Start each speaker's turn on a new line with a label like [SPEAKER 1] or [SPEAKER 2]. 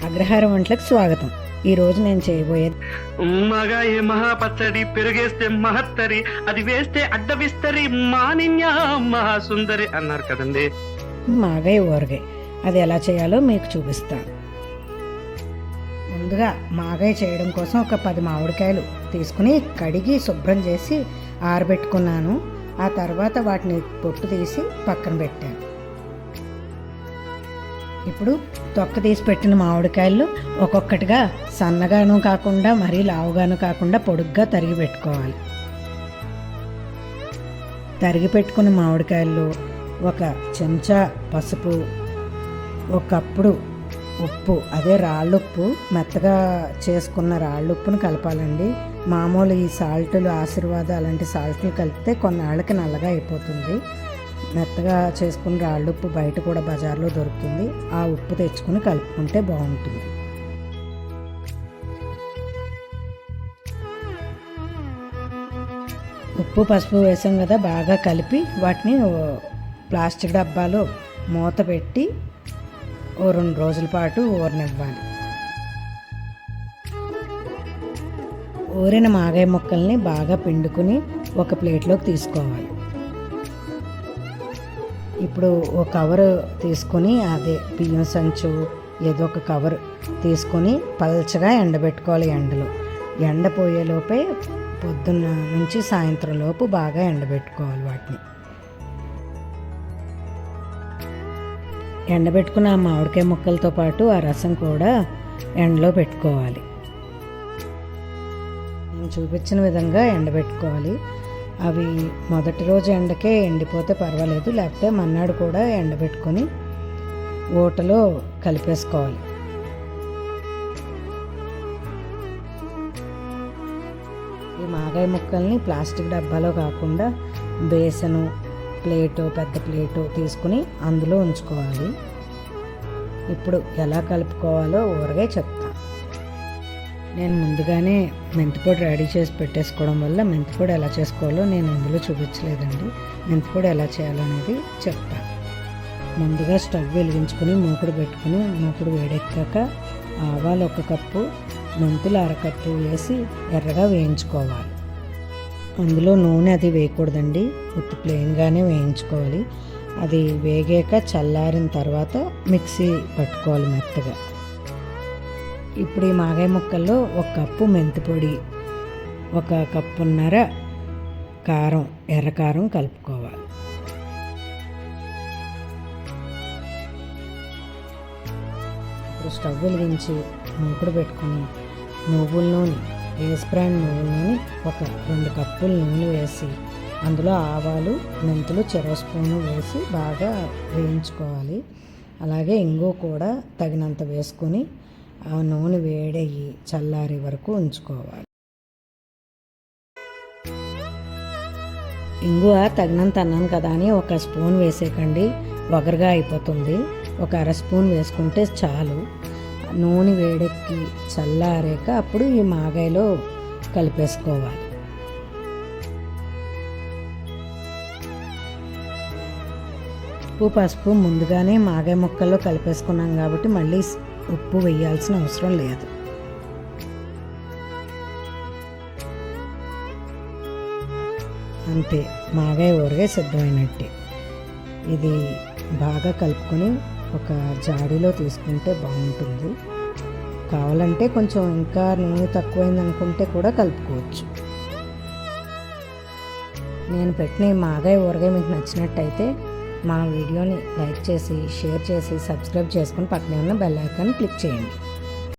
[SPEAKER 1] అగ్రహారం వంటలకు స్వాగతం. ఈ రోజు నేను చేయబోయేది
[SPEAKER 2] మగాయి మహాపచ్చడి, పెరుగేస్తే మహత్తరి, అది వేస్తే అడ్డవిస్తరి, మానిన్య మహాసుందరి అన్నారు కదండి.
[SPEAKER 1] మాగాయ ఊరగాయ. అది ఎలా చేయాలో మీకు చూపిస్తాను. ముందుగా మాగాయ చేయడం కోసం ఒక 10 మామిడికాయలు తీసుకుని కడిగి శుభ్రం చేసి ఆరబెట్టుకున్నాను. ఆ తర్వాత వాటిని పొట్టు తీసి పక్కన పెట్టాను. ఇప్పుడు తొక్క తీసి పెట్టిన మామిడికాయలు ఒక్కొక్కటిగా సన్నగాను కాకుండా మరీ లావుగాను కాకుండా పొడుగ్గా తరిగి పెట్టుకోవాలి. తరిగి పెట్టుకున్న మామిడికాయల్లో ఒక చెంచా పసుపు, ఒక కప్పుడు ఉప్పు, అదే రాళ్ళుప్పు, మెత్తగా చేసుకున్న రాళ్ళుప్పును కలపాలండి. మామూలు ఈ సాల్టులు, ఆశీర్వాద అలాంటి సాల్ట్లు కలిపితే కొన్నాళ్ళకి నల్లగా అయిపోతుంది. మెత్తగా చేసుకుని రాళ్ళుప్పు బయట కూడా బజార్లో దొరుకుతుంది. ఆ ఉప్పు తెచ్చుకుని కలుపుకుంటే బాగుంటుంది. ఉప్పు పసుపు వేసాం కదా, బాగా కలిపి వాటిని ప్లాస్టిక్ డబ్బాలో మూత పెట్టి 2 రోజుల పాటు ఊరనివ్వాలి. ఊరిన మాగాయ ముక్కల్ని బాగా పిండుకుని ఒక ప్లేట్లోకి తీసుకోవాలి. ఇప్పుడు ఒక కవర్ తీసుకొని, అదే బియ్యం సంచు ఏదో ఒక కవర్ తీసుకొని పల్చగా ఎండబెట్టుకోవాలి. ఎండపోయేలోపే పొద్దున్న నుంచి సాయంత్రం లోపు బాగా ఎండబెట్టుకోవాలి. వాటిని ఎండబెట్టుకున్న ఆ మామిడికాయ ముక్కలతో పాటు ఆ రసం కూడా ఎండలో పెట్టుకోవాలి. నేను చూపించిన విధంగా ఎండబెట్టుకోవాలి. అవి మొదటి రోజు ఎండకే ఎండిపోతే పర్వాలేదు, లేకపోతే మన్నాడు కూడా ఎండబెట్టుకొని ఊటలో కలిపేసుకోవాలి. ఈ మాగాయ ముక్కల్ని ప్లాస్టిక్ డబ్బాలో కాకుండా బేసను, పెద్ద ప్లేటు తీసుకుని అందులో ఉంచుకోవాలి. ఇప్పుడు ఎలా కలుపుకోవాలో ఊరగాయ చెప్తాను. నేను ముందుగానే మెంతిపొడి రెడీ చేసి పెట్టేసుకోవడం వల్ల మెంతిపొడి ఎలా చేసుకోవాలో నేను ఇందులో చూపించలేదండి. మెంతిపొడి ఎలా చేయాలనేది చెప్తాను. ముందుగా స్టవ్ వెలిగించుకొని మూకుడు పెట్టుకుని, మూకుడు వేడెక్కాక ఆవాలు 1 కప్పు, మెంతులు 1/2 కప్పు వేసి ఎర్రగా వేయించుకోవాలి. అందులో నూనె అది వేయకూడదండి, ఉత్తి ప్లెయిన్గానే వేయించుకోవాలి. అది వేగాక చల్లారిన తర్వాత మిక్సీ పట్టుకోవాలి మెత్తగా. ఇప్పుడు ఈ మాగాయ ముక్కల్లో 1 కప్పు మెంతిపొడి, 1 కప్పున్నర కారం, ఎర్రకారం కలుపుకోవాలి. ఇప్పుడు స్టవ్ వెలిగించి మూకుడు పెట్టుకొని నువ్వుల నూనె, రేస్ బ్రాండ్ నువ్వుల నూనె 2 కప్పుల నూనె వేసి అందులో ఆవాలు, మెంతులు చెరవ స్పూను వేసి బాగా వేయించుకోవాలి. అలాగే ఇంగు కూడా తగినంత వేసుకొని ఆ నూనె వేడయ్యి చల్లారే వరకు ఉంచుకోవాలి. ఇంగువ తగినంత అన్నాను కదా అని 1 స్పూన్ వేసేయకండి, వగరుగా అయిపోతుంది. 1/2 స్పూన్ వేసుకుంటే చాలు. నూనె వేడెక్కి చల్లారాక అప్పుడు ఈ మాగాయలో కలిపేసుకోవాలి. ఉప్పు పసుపు ముందుగానే మాగాయ ముక్కల్లో కలిపేసుకున్నాం కాబట్టి మళ్ళీ ఉప్పు వేయాల్సిన అవసరం లేదు. అంతే, మాగాయ ఊరగాయ సిద్ధమైనట్టే. ఇది బాగా కలుపుకొని ఒక జాడీలో తీసుకుంటే బాగుంటుంది. కావాలంటే కొంచెం ఇంకా నూనె తక్కువైంది అనుకుంటే కూడా కలుపుకోవచ్చు. నేను పెట్టిన ఈ మాగాయ ఊరగాయ మీకు నచ్చినట్టయితే మా వీడియోని లైక్ చేసి, షేర్ చేసి, సబ్స్క్రైబ్ చేసుకుని పక్కనే ఉన్న బెల్ ఐకాన్ క్లిక్ చేయండి.